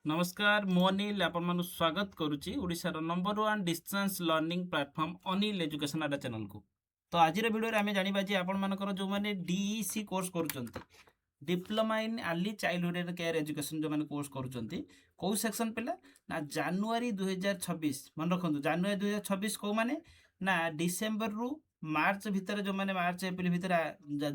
नमस्कार मु अनिल आपण स्वागत करुच्ची ओडिशार number one distance learning platform Anil education आडा चैनल को। तो आज वीडियो में जानिबा जे आपण मानकर जो माने डीईसी कोर्स करूचंती diploma in early childhood care education जो माने कोर्स करूचंती को सेक्शन पिला ना जनवरी 2026 मन रखंतु जनवरी 2026 को माने ना डिसेंबर रु मार्च भितर जो माने मार्च एप्रिल भितर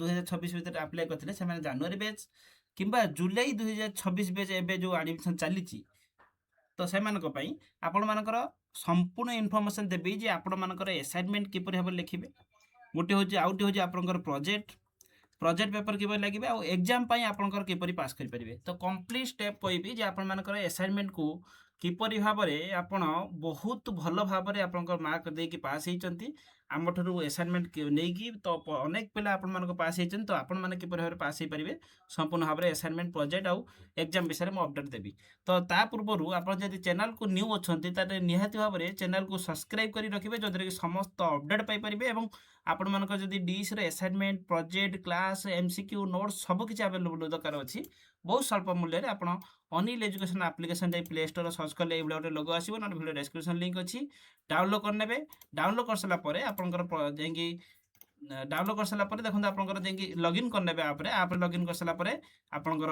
2026 भितर अप्लाई करथिले से माने जनवरी बैच किंबा जुलाई 2026 बैच एबे जो एडमिशन चलीची तो सेमानक पई आपण मानकर संपूर्ण इन्फॉर्मेशन देबी जे आपण मानकर असाइनमेंट किपर हेबर लिखिबे गोटे होची आउट होची आपनकर प्रोजेक्ट प्रोजेक्ट पेपर किपर लागिबे आ एग्जाम पई आपनकर किपरि पास करि परिबे। तो कंप्लीट स्टेप कहबी जे आपण मानकर असाइनमेंट को किपरि भाबरे आपण बहुत भल भाबरे आपनकर मार्क देकी पास हेचंती आमठरू असाइनमेंट नेकी तो अनेक पिला आपण मानको पास हेचन तो आपण माने किपरि भाबरे पास हे परिबे संपूर्ण भाबरे असाइनमेंट प्रोजेक्ट आ एग्जाम विषय में अपडेट देबी। तो ता पूर्वरु आपण जदि चैनल को न्यू अछंती ताते निहाती भाबरे चैनल को सब्सक्राइब करी रखिबे जदरे कि समस्त अपडेट पाई परिबे एवं आपण मानकर जदि डीईसी रे assignment project class MCQ notes सब किछि अवेलेबल दरकार अछि बहुत स्वल्प मूल्य रे आपण अनिल एजुकेशन एप्लिकेशन जाई प्ले स्टोर सर्च करले ए भिडियो लोगो आसीबो न भिडियो डिस्क्रिप्शन लिंक अछि डाउनलोड कर नेबे। डाउनलोड कर सला परे आपनकर जेंगी डाउनलोड कर सला परे देखंतु आपनकर जेंगी लॉगिन कर नेबे आप लॉगिन कर सला परे आपनकर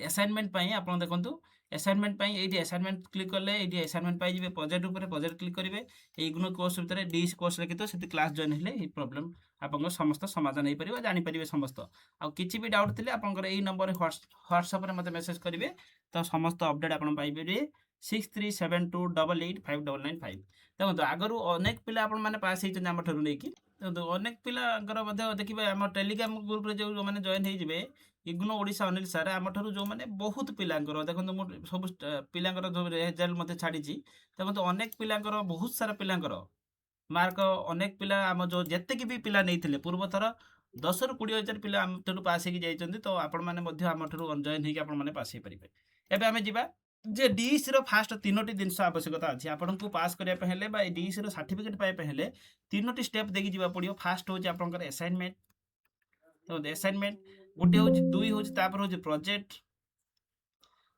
असाइनमेंट पई आपण देखंतु असाइनमेंट पई एठी असाइनमेंट क्लिक करले एठी असाइनमेंट पाई जिवे प्रोजेक्ट ऊपर प्रोजेक्ट क्लिक करिवे ए इग्नो कोर्स भीतर डीएस कोर्स लिखित सेति क्लास जॉइन हेले ए प्रॉब्लम आपन समस्त समाधान हे परिबो जानि परिबे समस्त आ किछि भी डाउट थिले आपन एई नंबर व्हाट्सएप रे मते मेसेज करिवे तो समस्त अपडेट आपन पाइबे रे 6372885995। देखो आगरु अनेक पिला आपण माने पास हेचन हम ठरु नेकी तो अनेक पिलांकर मध्ये देखिबे हम टेलीग्राम ग्रुप रे जो माने जॉइन हे जिवे इग्नो ओडिशा अनिल सार आम ठारू जो माने बहुत पिलांकर देखो मु सब पिलांकर जो रिजल्ट मते छाड़ी देखो अनेक पिलांकर बहुत सारा पिलांकर मार्क अनेक पिला आम जो जेते की भी पिला नहीं पूर्व थर 10 ରୁ 20,000 पिला आम ठरू पास हेकी जाइछन्ती तो आपण माने मध्ये आम ठरू जॉइन हेकी आपण माने पास हे परिबे। एबे आमे जिबा जे डीईसी रो फास्ट तीनोटी जिंस आवश्यकता अछि आपण को पास करिया पे हेले बा डीईसी रो सर्टिफिकेट पाए पे हेले तीनोटी स्टेप देखि जिबा पड़ियो। फास्ट होची आपनकर असाइनमेंट तो असाइनमेंट गोटे होची दुई होची तापर होची प्रोजेक्ट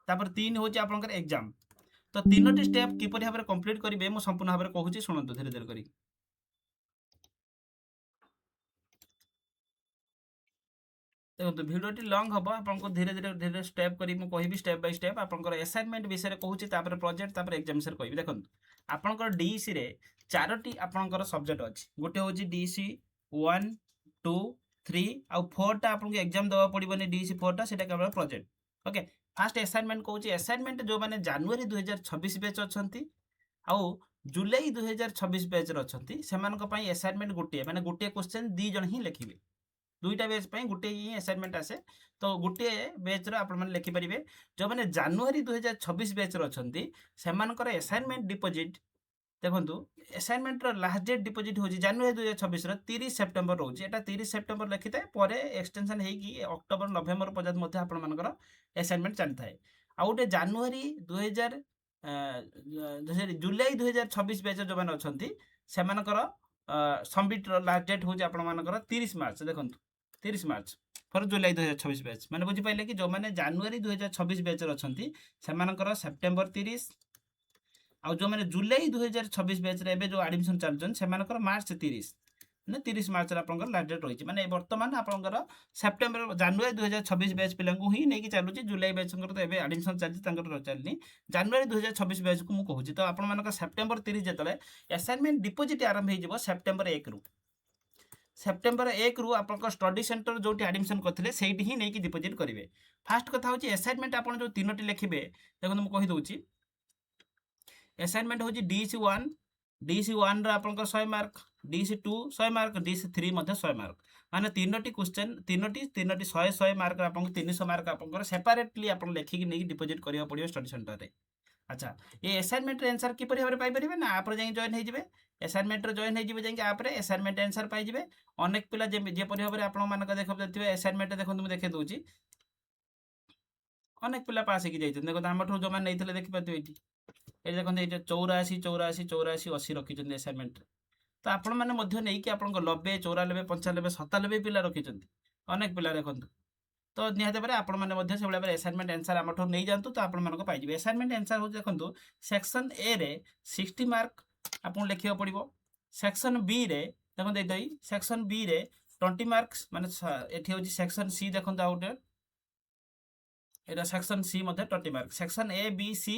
तापर तीन होची आपनकर एग्जाम। तो तीनोटी स्टेप किपरि भाबरे कंप्लीट करिवे मु संपूर्ण भाबरे कहूची सुनंतु धीरे धीरे करी। देखो भिडियोटी लॉन्ग हम आपको धीरे धीरे धीरे स्टेप करी मु कहबी स्टेप बाय स्टेप आपनकर असाइनमेंट विषय रे कहूची तापर प्रोजेक्ट तापर एग्जाम विषय कहबी। देखो आपनकर डीईसी रे चारोटी आपनकर सब्जेक्ट अछि गोटे होची डीईसी 1 2 3 आ 4 टा आपनको एग्जाम दवा पड़िबनी डीईसी 4 टा सेटा केवल प्रोजेक्ट। ओके फास्ट असाइनमेंट कहूची असाइनमेंट जो माने जनवरी 2026 बैच अछंती आ जुलाई 2026 बैच रे अछंती सेमानक पई असाइनमेंट गोटे माने गोटे क्वेश्चन दी जण ही लिखिबे दुईटा बैच पई गोटे ही असाइनमेंट आसे तो गोटे बैच रो आपण माने लिखि परिबे। जो माने जनवरी 2026 बैच रो अछंती सेमानकर असाइनमेंट डिपॉजिट देखंतु असाइनमेंट रो लास्ट डेट डिपॉजिट होची जनवरी 2026 रो 30 सेप्टेम्बर रोची एटा 30 सेप्टेम्बर लिखिते परे एक्सटेंशन हेकी अक्टोबर नवेम्बर पर्यंत मध्ये आपण मानकर असाइनमेंट चलथाय आ गोटे जनवरी 2000 जुलाई 2026 बैच जो माने अछंती सेमानकर सबमिट रो लास्ट डेट होची आपण मानकर 30 मार्च देखंतु 30 मार्च फॉर जुलाई 2026 बैच माने बुझी पाइले कि जो माने जनवरी 2026 बैच रो अछंती सेमानकर सेप्टेम्बर 30 आ जो माने जुलाई 2026 बैच रे एबे जो एडमिशन चलजन सेमानकर मार्च 30 ने 30 मार्च रे आपनकर लास्ट डेट रहिछि माने वर्तमान आपनकर सेप्टेम्बर जनवरी 2026 बैच पिलांगु ही नेकी चालुछि जुलाई बैच तो एबे एडमिशन चलछि तांकर चलनी जनवरी 2026 बैच को मु कहूछि। तो आपन मानकर सेप्टेम्बर 30 जतले असाइनमेंट डिपॉजिट आरंभ हे जिवो सेप्टेम्बर 1 रु सेप्टेम्बर 1 रु आपनकर स्टडी सेंटर जोटी एडमिशन करथिले सेठी ही नेकी डिपॉजिट करिवे। फास्ट कथा होछि असाइनमेंट आपन जो तीनोटी लिखिबे देखो मु कहि दोछि असाइनमेंट होची डीसी 1 डीसी 1 रा आपनकर 100 मार्क डीसी 2 100 मार्क डीसी 3 मध्ये 100 मार्क माने तीनोटी क्वेश्चन तीनोटी 100 100 मार्क आपन 300 मार्क आपनकर सेपरेटली आपन लेखि कि नै डिपॉजिट करिया पड़ियो स्टडी सेंटर रे। अच्छा ये असाइनमेंट रे आंसर किपरि भाबरे पाई परिबे ना आप रे जाई जॉइन हे जिवे असाइनमेंट रे जॉइन हे जिवे जाई आप रे असाइनमेंट आंसर पाई जिवे। अनेक पिला जे परि भाबरे आपन मानक देखबे असाइनमेंट देखंतु मु देखे दोछि अनेक पिला पास हे कि जाई देखो हमठो जो मान नैथिले देखि पातु एठी ए देखंतु एटा 84 84 84 80 रखिछन्ती असाइनमेंट तो आपण माने मध्य नै कि आपन 90 94 95 97 पिला रखिछन्ती अनेक पिला देखंतु तो निहाती भाବରେ ଆପଣମାନେ ମଧ୍ୟ ସେଇଭଳିଆ ଭାବରେ ଆସାଇନମେଣ୍ଟ ଆନ୍ସର ଆମଠୁ ନେଇଯାଆନ୍ତୁ ତ ଆପଣମାନଙ୍କ ପାଇଯିବେ। ଆସାଇନମେଣ୍ଟ ଆନ୍ସର ହେଉଛି ଦେଖନ୍ତୁ ସେକ୍ସନ ଏ ରେ 60 ମାର୍କ ଆପଣଙ୍କୁ ଲେଖିବାକୁ ପଡ଼ିବ। ସେକ୍ସନ ବି ରେ ଦେଖନ୍ତୁ ଏଇଟା ସେକ୍ସନ ବି ରେ 20 ମାର୍କସ୍ ମାନେ ଏଠି ହେଉଛି ସେକ୍ସନ ସି ଦେଖନ୍ତୁ ଆଉ ଗୋଟେ এটা সেকশন সি মধ্যে 20 mark section A B C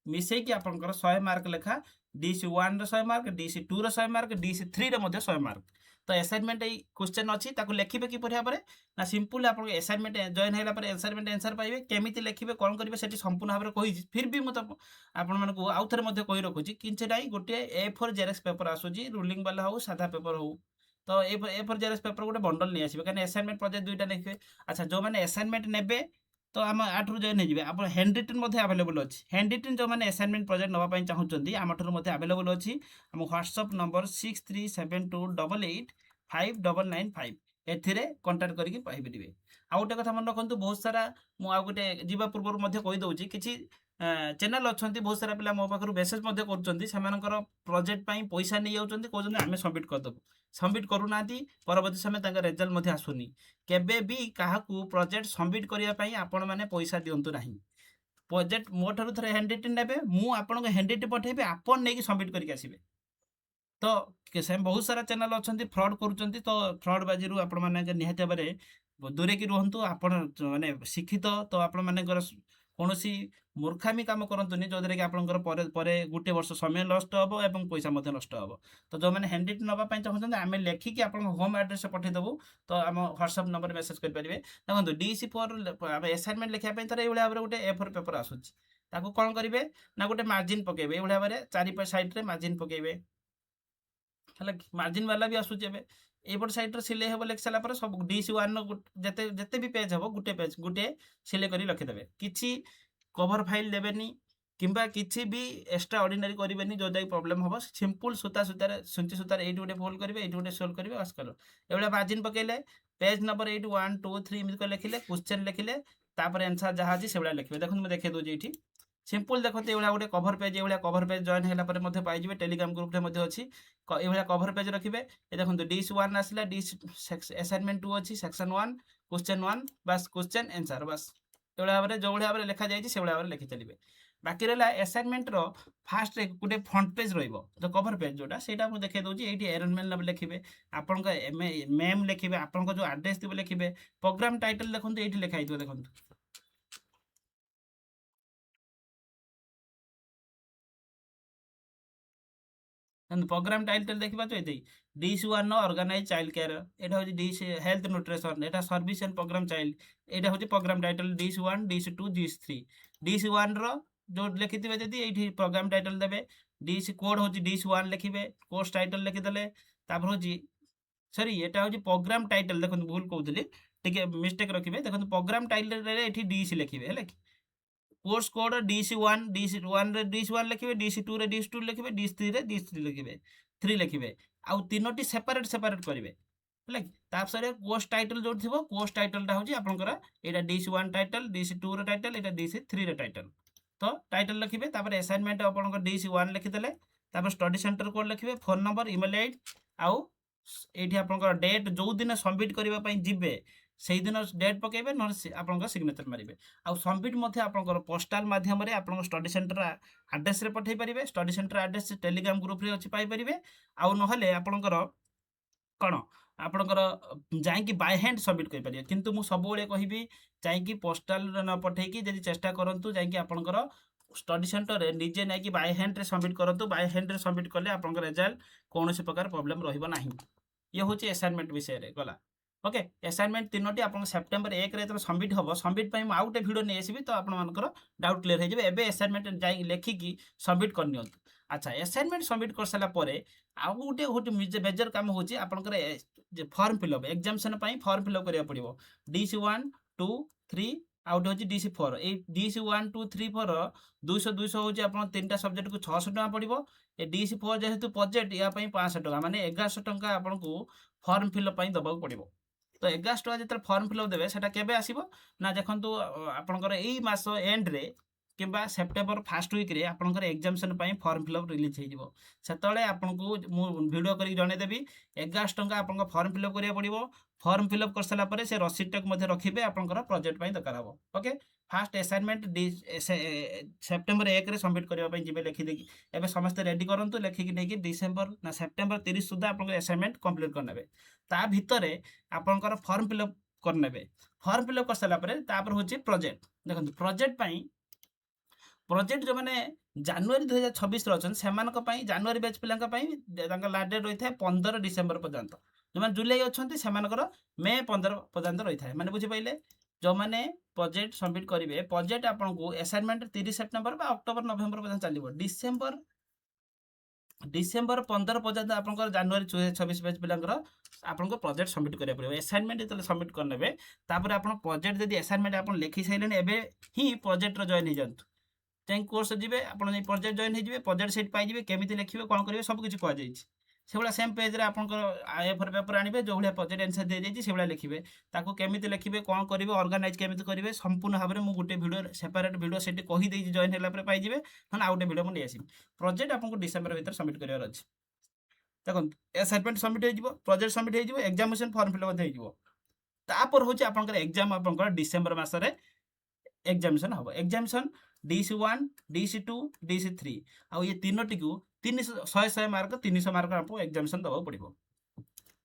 মিশাইকি আপনার 100 মার্ক লেখা ডিসি 1 রে 100 মার্ক ডিসি 2 রে 100 মার্ক ডিসি 3 রে মধ্যে 100 মার্ক তো আসাইনমেন্ট এই কোশ্চেন অছি তাকে লিখিবে কিপরি ভাবে না সিম্পল আপনার আসাইনমেন্ট জয়েন হইলা পরে আসাইনমেন্ট আনসার পাইবে কেমিতি লিখিবে কোন করিবে সেটি সম্পূর্ণ ভাবে কইছি ফির বি মত আপন মানকু আউ থরে মধ্যে কই রাখুছি কিঞ্চে নাই গোটে A4 জেরক্স পেপর আসুজি রুলিং বালা হউ সাদা পেপর হউ তো A4 জেরক্স পেপর গোটে বন্ডল নিয়ে আসবে কারণ আসাইনমেন্ট প্রজেক্ট দুইটা লিখবে আচ্ছা जो माने असाइनमेंट नेबे तो आम आठू जॉइन हो आप हैंड रिटन आवेलेबल अच्छी हैंड रिटन जो मैंने असाइनमेंट प्रोजेक्ट नापी चाहूँगी आमठू आवेलेबल अच्छी आम व्हाट्सअप नंबर 6372885995 एथिरे कांटेक्ट करके पाइबे। आ गोटे कथा मन रखु बहुत सारा मुझे जीवा पूर्व कहीदे कि चैनल अच्छा बहुत सारा पिला मो पाखु मेसेज कर प्रोजेक्ट पैसा नहीं जाऊँच कहते आम सबमिट करदेबू सबमिट करूना परवर्ती समय रेजल्ट आसुनी केबे भी क्या प्रोजेक्ट सबमिट करने आपण मैंने पैसा दिंतु ना प्रोजेक्ट मो ठार थे हैंड रिटन ने मुझे हैंड रिटन पठेबी आपन नहीं सबमिट करके आसबे। तो बहुत सारा चैनल अच्छा फ्रड करुँच तो फ्रड बाजी आपण मैंने निहत भाव दूरे की रुहतु आप माने शिक्षित तो आपण मानकर कौन मूर्खामी काम करतुनि जो कि आपंकर गोटे वर्ष समय नष्ट हम और पैसा नष्ट हम। तो जो मैंने हैंड रिटन नापी चाहते आम लेखिकी आप होम एड्रेस पठेदेबू तो आम व्हाट्सअप नंबर मेसेज करेंगे। देखो DC4 असाइनमेंट लिखापी थोड़ा ये भाव गोटे A4 पेपर आसूँ कौन करेंगे ना गोटे मार्जिन पकेबे ये भाव चारिप साइड्रे मार्जिन पकेबे है मार्जिन वाला भी आसूँ एपट साइड्रे सिले हम लिखि सारापर सब DC1 जिते जिते भी पेज हम गोटे सिले कर रखिदेवे किसी कवर फाइल देवेनी किंबा किसी भी एक्स्ट्रा ऑर्डिनरी करेंगे जो जैक प्रॉब्लम हम सिंपल सूता सूतार सुंची सूतार ये गोटे फोल्ड करेंगे ये गोटे सोल्व करेंगे बस कल ये मार्जिन पकेले पेज नंबर 8 1 2 3 एमती लिखिले क्वेश्चन लिखिले आंसर जहाँ अच्छी से लिखे देखो मुझे देखे दूसरी ये सिंपल देखते ये गोटे कवर पेज ये कवर पेज जॉइन होगा पाइबे टेलीग्राम ग्रुप में अच्छी ये कवर पेज रखिए ये देखो DC1 आसला असाइनमेंट 2 अच्छी सेक्शन 1 क्वेश्चन 1 बस क्वेश्चन आंसर बस ये भाव जो भाव लिखा जाए से भाव लिखि चलिए। बाकी रहा असाइनमेंट फास्ट गोटे फ्रंट पेज जो कवर पेज जोटा से देखे दूसरी ये एरनमेंट लिखे आपण मेम लिखे आपन जो आड्रेस थी लिखे प्रोग्राम टाइटल देखो ये लिखाई देखो प्रोग्राम टाइटल देखा ये DC1 ऑर्गेनाइज चाइल्ड केयर यहाँ हूँ DC हेल्थ न्यूट्रिशन यहाँ सर्विस एंड प्रोग्राम चाइल्ड यहाँ हूँ programme title DC1 DC2 DC3 DC1 जो लिखिथे जदि ये प्रोग्राम टाइटल देवे DC कोड हूँ DC1 लिखे कोर्स टाइटल लिखिदे हूँ सॉरी यहाँ हूँ प्रोग्राम टाइटल देखो भूल कहूली टे मिस्टेक रखिए देखो प्रोग्राम टाइटल ये DC लिखे है कोर्स कोड DC1 DC1 लिखे DC2 DC2 लिखे DC3 DC3 लिखे 3 लिखे आउ तीनोटी सेपरेट सेपरेट करेंगे है तापर कोर्स टाइटल जो थी कोर्स टाइटलटा हूँ आपंकर यहाँ DC1 टाइटल DC2 टाइटल यहाँ DC3 टाइटल तो टाइटल लिखे असाइनमेंट आप DC1 लिखिदे स्टडी सेंटर कोड लिखे फोन नंबर इमेल आईडी आउ ये आपंकर डेट जो दिन सबमिट करने जी से दिन डेट पकेबे न आप सिग्नेचर मारे आउ सबमिट आपंकर पोस्टाल मध्यम आप स्टडी सेंटर आड्रेस पठे पारे study centre address Telegram group रे अच्छी पाइपर आउ ना आपंकर कौन आपंकर जाकि बाय हैंड सबमिट करेंगे किंतु मुझे सब कहि जाकि पोस्टाल न पठेकी जब चेष्टा करूँ जाकि आपंकर स्टडी सेंटर निजे नहीं बाय हैंड सबमिट करूँ बाय हैंड सबमिट कले आप रिजल्ट कौन प्रकार प्रोब्लेम रही ये हूँ असाइनमेंट विषय गला ओके असाइनमेंट तीनोटी आप सेप्टेम्बर 1 रे सबमिट हम सबमिट आउ गोटे भिडियो नहीं आसबि तो आपंकर डाउट क्लीयर हो जाए असाइनमेंट जाए लिखिकी सबमिट करनी। अच्छा असाइनमेंट सबमिट कर सारापर आउ गोटे मेजर काम हूँ आपंकर form fill up examination form fill up करा पड़ो DC1 2 3 आउट हूँ DC4 ये DC1 2 3 4 200 200 हूँ आप 3टा सब्जेक्ट को 600 टका पड़ो ये DC4 जेहेतु प्रोजेक्ट या 500 टका माने 1100 टका आपको फॉर्म फिलअप दबा पड़ो तो 1100 टका जो फॉर्म फिलअप देवे सेटा केबे आसीबो ना देखंतु आपनकर एई मास एंड रे किंबा सेप्टेम्बर फास्ट वीक रे आपनकर एग्जामिनेशन पई फॉर्म फिलअप रिलीज हे जिवो सेतले आपनको मु वीडियो करी जणे देबी 11 टंका आपनको फॉर्म फिलअप करिया पड़िवो फॉर्म फिलअप कर सला परे से रसीद टक मध्ये रखिबे आपनकर प्रोजेक्ट पई दरकार हबो ओके फास्ट असाइनमेंट सेप्टेम्बर 1 रे सबमिट करबा पई जिबे लिखि देकी एबे समस्त रेडी करंतु लेखि कि नेकी डिसेंबर ना सेप्टेम्बर 30 सुद्धा आपनकर असाइनमेंट कंप्लीट करनेबे ता भितरे आपनकर फॉर्म फिलअप करनेबे फॉर्म फिलअप कर सला परे तापर होची प्रोजेक्ट देखंतु प्रोजेक्ट पई प्रोजेक्ट जो माने जनवरी 2026 रो अछन सेमानक पई जनवरी बैच पिलांक पई तांका लास्ट डेट रहिथाय 15 डिसेंबर पर्यंत जो माने जुलाई अछंती सेमानकर मे 15 पर्यंत रहिथाय माने बुझि पइले जो माने प्रोजेक्ट सबमिट करिवे प्रोजेक्ट आपन को असाइनमेंट 30 सितंबर बा अक्टोबर नवंबर पर्यंत चलिबो डिसेंबर 15 पर्यंत आपन जनवरी 26 बैच पिलांकर आपन को प्रोजेक्ट सबमिट करिया पड़िबो असाइनमेंट तले सबमिट करनेबे तापर आपन प्रोजेक्ट यदि असाइनमेंट आपन लिखि सैलेन एबे ही प्रोजेक्ट रो जॉइन हे जंतु चाहे कोर्स जीवे आपन जे प्रोजेक्ट जॉइन हे जीवे प्रोजेक्ट सेट पाई जीवे केमिति लिखिबे कोन करिवे सब किछि कोआ जाईछि सेबला सेम पेज रे आपन A4 पेपर आनिबे जो भलिया प्रोजेक्ट आंसर दे देछि सेबला लिखिबे ताको केमिति लिखिबे कोन करिवे ऑर्गेनाइज केमिति करिवे संपूर्ण भाबरे मु गुटे वीडियो सेपरेट वीडियो सेट कहि देछि जॉइन हैला परे पाई जीवे हन आउटे वीडियो मु नै आसी प्रोजेक्ट आपन को डिसेंबर भीतर सबमिट करिवार अछि देखन असाइनमेंट सबमिट हे जीवो प्रोजेक्ट सबमिट हे जीवो एग्जामिनेशन फॉर्म फिल मध्ये हे जीवो तापर होछि आपन एग्जाम आपन डिसेंबर मास रे एग्जामिनेशन हबो एग्जामिनेशन DC1 DC2 DC3 आ ये तीनोटी को 300 मार्क 300 मार्क आपको एग्जामिनेशन दबा पड़िबो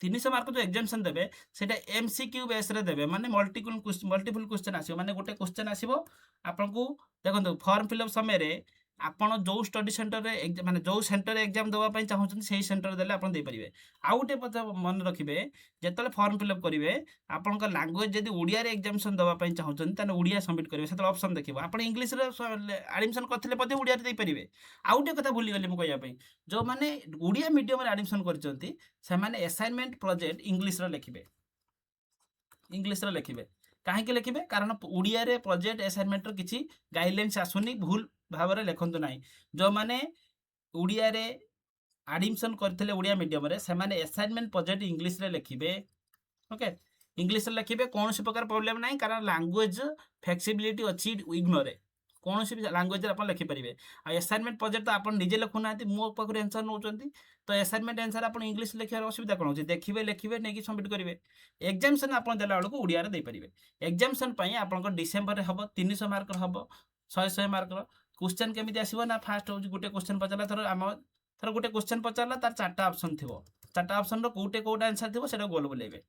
300 मार्क जो एग्जामिनेशन देबे सेटा MCQ बेस रे देबे माने मल्टीपल क्वेश्चन आसीबो माने गोटे क्वेश्चन आसीबो आपनको देखंतु फॉर्म फिलअप समय रे आपण जो स्टडी सेंटर रे माने जो सेंटर एग्जाम दबा पई चाहउछन सेही सेंटर देले आपण दे परिबे आ गोटे पता मन रखिबे जेतले फॉर्म फिलअप करिवे आपण का लैंग्वेज जदी ओडिया रे एग्जामिनेशन दबा पई चाहउछन तने ओडिया सबमिट करिवे सेतले ऑप्शन देखिबो आपण इंग्लिश रे एडमिशन करथिले पते ओडिया रे दे परिबे आ गोटे कथा भूली गले मु कहिया पई जो माने ओडिया मीडियम रे एडमिशन करचंती से माने असाइनमेंट प्रोजेक्ट इंग्लिश रे लिखिबे काहे के लिखिबे कारण ओडिया रे प्रोजेक्ट असाइनमेंट रो किछि गाइडलाइंस आसुनी भूल भाबरे लेखंतु नाही जो माने ओडिया रे एडमिशन करथिले ओडिया मीडियम रे से माने असाइनमेंट प्रोजेक्ट इंग्लिश रे लिखिबे ओके इंग्लिश रे लिखिबे कोनोसी प्रकार प्रॉब्लम नाही कारण लैंग्वेज फ्लेक्सिबिलिटी अछि इग्नो रे कोनोसी लैंग्वेज रे अपन लिखि परिबे आ असाइनमेंट प्रोजेक्ट तो अपन निजे लखु नाती मो पाखरे आंसर नउचंती तो असाइनमेंट आंसर अपन इंग्लिश लिखियार असुविधा कोन होछि देखिबे लिखिबे नेकी सबमिट करिवे एग्जामिनेशन अपन देला बेलको ओडिया रे दे परिबे एग्जामिनेशन पई अपन को डिसेंबर रे हबो 300 मार्क रो हबो 100 मार्क रो क्वेश्चन केमिति आसीबो ना फास्ट हो गुटे क्वेश्चन पचाला थर गुटे क्वेश्चन पचाला तार चारटा ऑप्शन थिबो चारटा ऑप्शन रो कोटा आंसर थिबो सेटा गोल बोलेबे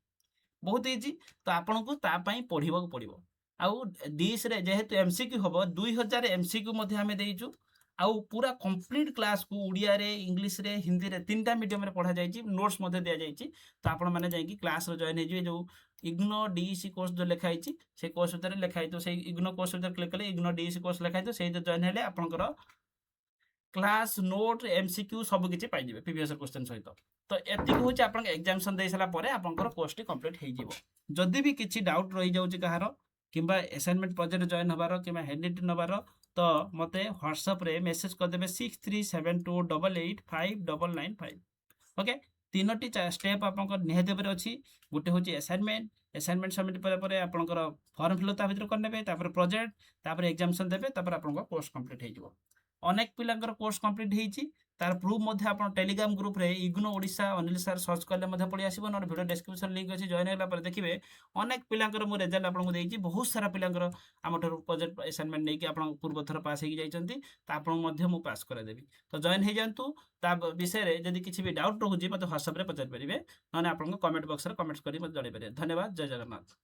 बहुत इजी तो आपन को ता पई पढिबो को पडिबो आउ दिस रे जेहेतु एमसीक्यू हबो 2000 एमसीक्यू मध्ये हमें देइछु आउ पूरा कंप्लीट क्लास को उड़िया रे इंग्लिश रे हिंदी रे तीनटा मीडियम रे पढ़ा जाइछि नोट्स मध्ये दिया जाइछि तो आपण माने जाई कि क्लास रो जॉइन हे जे जो इग्नो डीईसी कोर्स जो लिखा आइछि से कोर्स उतर लिखा आइ तो से इग्नो कोर्स उतर क्लिक कले इग्नो डीईसी कोर्स लिखा आइ तो से जो जॉइन हेले आपनकर क्लास नोट एमसीक्यू सब किछि पाइ जेबे प्रीवियस क्वेश्चन सहित तो एति होछि आपन एग्जामिनेशन देइ सला परे आपनकर कोर्स टी कंप्लीट हे जिवो जदी भी किछि डाउट रहि जाउछि कहारो किंबा असाइनमेंट प्रोजेक्ट जॉइन हबारो किंबा हेडिट नबारो तो मते व्हाट्सएप रे मेसेज कर देबे 6372885995 ओके तीनोटी स्टेप आपनकर निहाते पर अछि गुटे होछि असाइनमेंट सबमिट पर आपनकर फॉर्म फिल ता भीतर करनेबे तापर प्रोजेक्ट तापर एग्जामिनेशन देबे तापर आपनकर कोर्स कंप्लीट हे जिवो अनेक पिलांकर कोर्स कंप्लीट हेछि तार प्रूफ मध्ये आपण टेलीग्राम ग्रुप रे इग्नो ओडिसा अनिल सर सर्च करले मध्ये पड़ी आसीबो न वीडियो डिस्क्रिप्शन लिंक अछि जॉइन होला पर देखिबे अनेक पिलांकर मु रिजल्ट आपन को देइछि बहुत सारा पिलांकर हमठर प्रोजेक्ट असाइनमेंट नै कि आपण पूर्व थर पास हे जाइछंती त आपण मध्ये मु पास करे देबी तो जॉइन हे जानतु ता विषय रे जदी किछि भी डाउट रहउछि मते व्हाट्सएप रे पचार परिबे न आपण को कमेंट बॉक्स रे कमेंट्स करी मते जणाइ परिबे धन्यवाद जय जगन्नाथ।